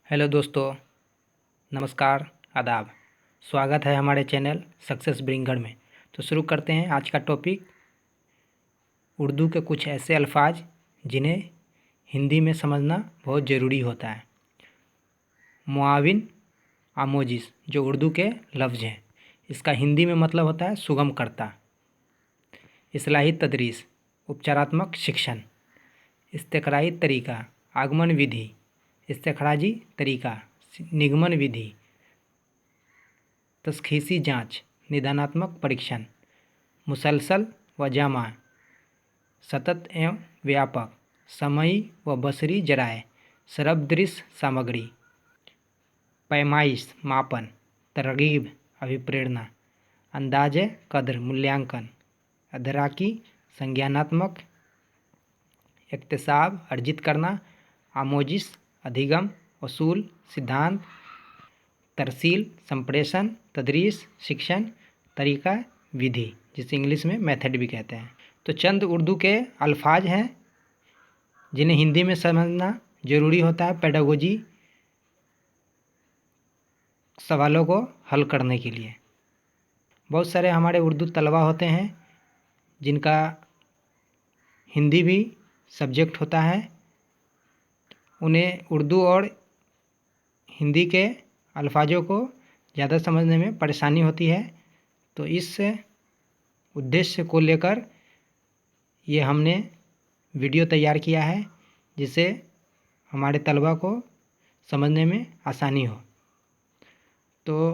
Hello दोस्तों, नमस्कार, आदाब। स्वागत है हमारे चैनल सक्सेस ब्रिंगर में। तो शुरू करते हैं आज का टॉपिक। उर्दू के कुछ ऐसे अल्फाज जिन्हें हिंदी में समझना बहुत ज़रूरी होता है। मुआविन आमोजिस जो उर्दू के लफ्ज़ हैं, इसका हिंदी में मतलब होता है सुगम करता। इस्लाही तदरीस उपचारात्मक शिक्षण। इस्तेक़राई तरीक़ा आगमन विधि। इस्तेख़राजी तरीक़ा निगमन विधि। तशख़ीसी जाँच निदानात्मक परीक्षण। मुसलसल व जामा सतत एवं व्यापक। समई व बसरी जराए सरबदृश सामग्री। पैमाइश मापन। तरगीब अभिप्रेरणा। अंदाज़े कद्र मूल्यांकन। अदराकी संज्ञानात्मक। इक्तिसाब अर्जित करना। आमोजिस अधिगम उसूल सिद्धांत। तरसील संप्रेषण। तदरीस शिक्षण। तरीक़ा विधि, जिसे इंग्लिश में मेथड भी कहते हैं। तो चंद उर्दू के अल्फाज हैं जिन्हें हिंदी में समझना ज़रूरी होता है पेडागोजी सवालों को हल करने के लिए। बहुत सारे हमारे उर्दू तलबा होते हैं जिनका हिंदी भी सब्जेक्ट होता है। उन्हें उर्दू और हिंदी के अल्फाजों को ज़्यादा समझने में परेशानी होती है। तो इस उद्देश्य को लेकर ये हमने वीडियो तैयार किया है, जिससे हमारे तलबा को समझने में आसानी हो। तो